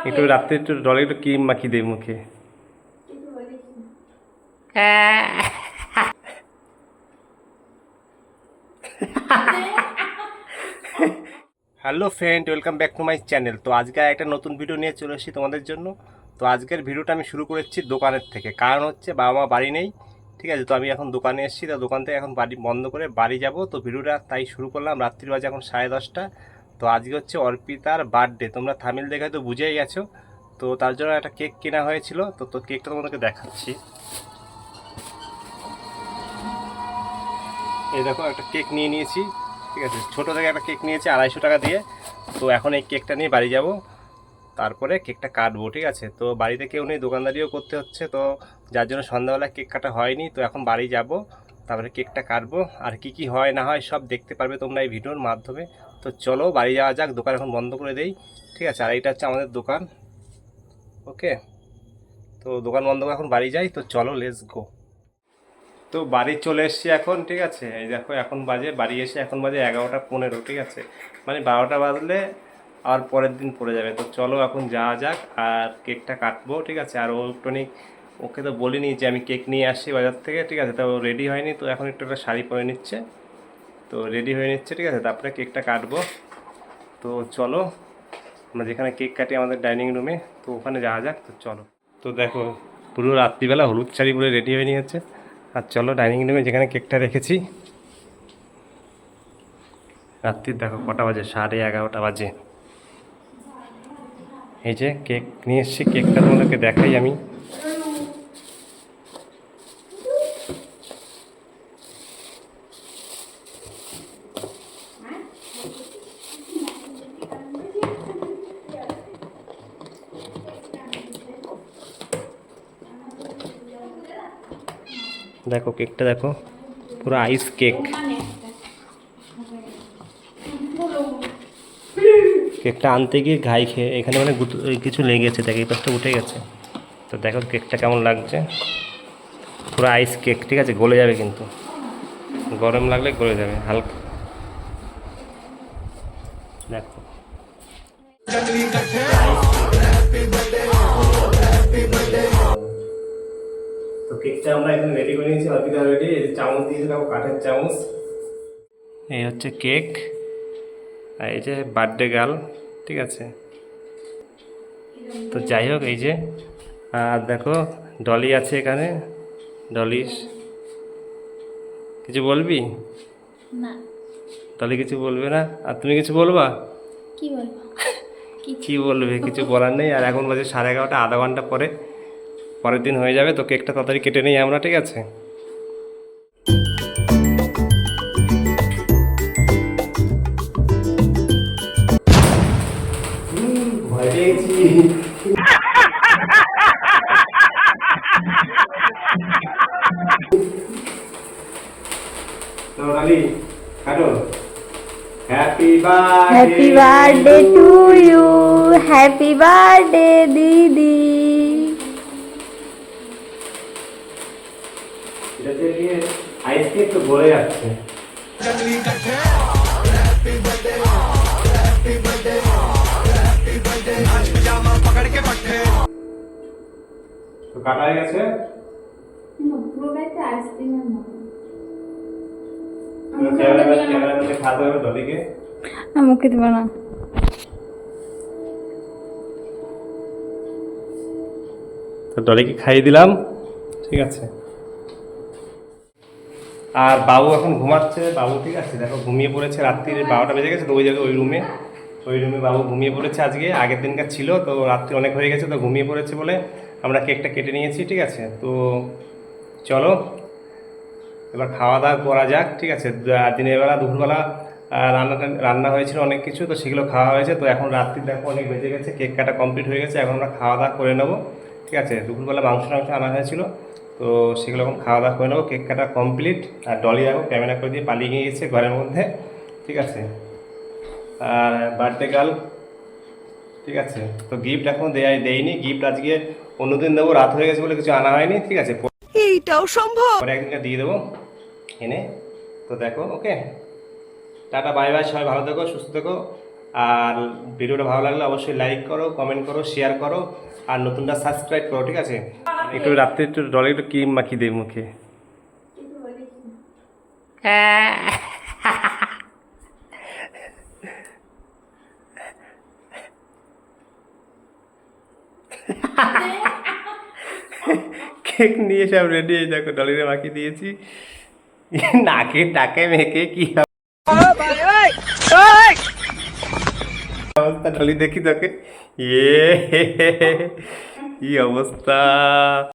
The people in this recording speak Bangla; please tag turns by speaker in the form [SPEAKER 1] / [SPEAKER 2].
[SPEAKER 1] একটু রাত্রে একটু ডলে একটু ক্রিম মাখিয়ে দেয় মুখে। Hello friend, welcome back to my channel. তো আজকে একটা নতুন ভিডিও নিয়ে চলে এসেছি তোমাদের জন্য। তো আজকের ভিডিওটা আমি শুরু করেছি দোকানের থেকে, কারণ হচ্ছে বাবা মা বাড়ি নেই, ঠিক আছে। তো আমি এখন দোকানে এসেছি, তো দোকান থেকে এখন বাড়ি বন্ধ করে বাড়ি যাব। তো ভিডিওটা তাই শুরু করলাম। রাত্রির বাজে এখন 10:30। তো আজকে হচ্ছে অর্পিতার বার্থডে, তোমরা থামিল দেখে তো বুঝেই গেছো। তো তার জন্য একটা কেক কেনা হয়েছিল, তো কেকটা তোমাদেরকে দেখাচ্ছি। এই দেখো, একটা কেক নিয়ে নিয়েছি, ঠিক আছে। ছোটো থেকে একটা কেক নিয়েছি 250 টাকা দিয়ে। তো এখন এই কেকটা নিয়ে বাড়ি যাব, তারপরে কেকটা কাটবো, ঠিক আছে। তো বাড়িতে কেউ নেই, দোকানদারিও করতে হচ্ছে, তো যার জন্য সন্ধ্যাবেলা কেক কাটা হয়নি। তো এখন বাড়ি যাব, তারপরে কেকটা কাটবো। আর কি কি হয় না হয় সব দেখতে পারবে তোমরা এই ভিডিওর মাধ্যমে। তো চলো বাড়ি যাওয়া যাক, দোকান এখন বন্ধ করে দেই, ঠিক আছে। আর এইটা হচ্ছে আমাদের দোকান, ওকে। তো দোকান বন্ধ করে এখন বাড়ি যাই, তো চলো লেটস গো। তো বাড়ি চলে এসেছি এখন, ঠিক আছে। এই দেখো এখন বাজে, বাড়ি এসে এখন বাজে 11:15, ঠিক আছে। মানে 12টা বাজলে আর পরের দিন পড়ে যাবে। তো চলো এখন যাওয়া যাক আর কেকটা কাটবো, ঠিক আছে। আর টনিক ওকে তো বলিনি যে আমি কেক নিয়ে আসছি বাজার থেকে, ঠিক আছে। তো রেডি হয়নি, তো এখন একটু একটা শাড়ি পরে নিচ্ছে, তো রেডি হয়ে নিচ্ছে, ঠিক আছে। তারপরে কেকটা কাটবো। তো চলো আমরা যেখানে কেক কাটি আমাদের ডাইনিং রুমে, তো ওখানে যাওয়া যাক। তো চলো। তো দেখো পুরো রাত্রিবেলা হলুদ শাড়ি পরে রেডি হয়ে নিয়েছে। আর চলো ডাইনিং রুমে যেখানে কেকটা রেখেছি। রাত্রির দেখো কটা বাজে, 11:30 বাজে। এই যে কেক নিয়ে এসেছি, কেকটা তোমাদেরকে দেখাই আমি। দেখো কেকটা দেখো, পুরো আইস কেক। কেকটা আনতে গিয়ে ঘাই খেয়ে এখানে মানে কিছু লেগেছে, দেখো এই পাশটা উঠে গেছে। তো দেখো কেকটা কেমন লাগছে, পুরো আইস কেক, ঠিক আছে। গলে যাবে কিন্তু, গরম লাগলে গলে যাবে হালকা। দেখো তো কেকটা আমরা এখানে রেডি করে নিয়েছি, অর্পিতা রেডি। এই চামচ দিয়েছে, দেখো কাঠের চামচ। এই হচ্ছে কেক, আর এই যে বার্থডে গার্ল, ঠিক আছে। তো যাই হোক, এই যে আর দেখো ডলি আছে এখানে। ডলি কিছু বলবি
[SPEAKER 2] না?
[SPEAKER 1] ডলি কিছু বলবে না, আর তুমি কিছু বলবা?
[SPEAKER 2] কি বলবো?
[SPEAKER 1] কি বলবে, কিছু বলার নেই। আর এখন বাজে 11:30, আধা ঘন্টা পরে পরের দিন হয়ে যাবে। তো কেকটা তাড়াতাড়ি কেটে নিই আমরা, ঠিক আছে। ভয় পেয়েছি। Happy
[SPEAKER 2] happy birthday to you, happy birthday দিদি।
[SPEAKER 1] আইসক্রিম তো গলে যাচ্ছে। তো কাটা হয়ে গেছে,
[SPEAKER 2] পুরোটাই তো আইসক্রিমের মতো।
[SPEAKER 1] ক্যামেরাম্যানকে খাওয়াতে হবে ডলিকে।
[SPEAKER 2] আমাকে দেবো না।
[SPEAKER 1] তো ডলিকে খাইয়ে দিলাম, ঠিক আছে। আর বাবু এখন ঘুমাচ্ছে, বাবু, ঠিক আছে। দেখো ঘুমিয়ে পড়েছে, রাত্রির 12টা বেজে গেছে। তো ওই জায়গায় ওই রুমে বাবু ঘুমিয়ে পড়েছে। আজকে আগের দিনকার ছিল, তো রাত্রি অনেক হয়ে গেছে, তো ঘুমিয়ে পড়েছে বলে আমরা কেকটা কেটে নিয়েছি, ঠিক আছে। তো চলো এবার খাওয়া দাওয়া করা যাক, ঠিক আছে। দিনের বেলা দুপুরবেলা রান্না হয়েছিল অনেক কিছু, তো সেগুলো খাওয়া হয়েছে। তো এখন রাত্রি দেখো অনেক বেজে গেছে, কেক কাটা কমপ্লিট হয়ে গেছে, এখন আমরা খাওয়া দাওয়া করে নেবো, ঠিক আছে। দুপুরবেলা মাংস আনা হয়েছিল, তো সেগুলো এখন খাওয়া দাওয়া করে নেবো। কেক কাটা কমপ্লিট। আর ডলি দেখো ক্যামেরা করে দিয়ে পালিয়ে গিয়েছে ঘরের মধ্যে, ঠিক আছে। আর বার্থডে গার্ল, ঠিক আছে। তো গিফট এখন দেয়নি, গিফট আজকে অন্যদিন দেবো, রাত হয়ে গেছে বলে কিছু আনা হয়নি, ঠিক আছে।
[SPEAKER 3] এইটাও সম্ভব?
[SPEAKER 1] পরে একদিনকে দিয়ে দেবো এনে। তো দেখো, ওকে, টাটা বাই বাই, সবাই ভালো থেকো, সুস্থ থেকো। আর ভিডিওটা ভালো লাগলে অবশ্যই লাইক করো, কমেন্ট করো, শেয়ার করো, আর নতুনটা সাবস্ক্রাইব করো, ঠিক আছে? একটু রাত্রে একটু ডলে একটু ক্রিম মাখিয়ে দেয় মুখে। কেক নিয়ে সব রেডি হয়ে দেখো, ডলিরে মাখিয়ে দিয়েছি। নাকে টাকে মেখে কি অবস্থা ডলি, দেখি তোকে। ইয়ে কি অবস্থা!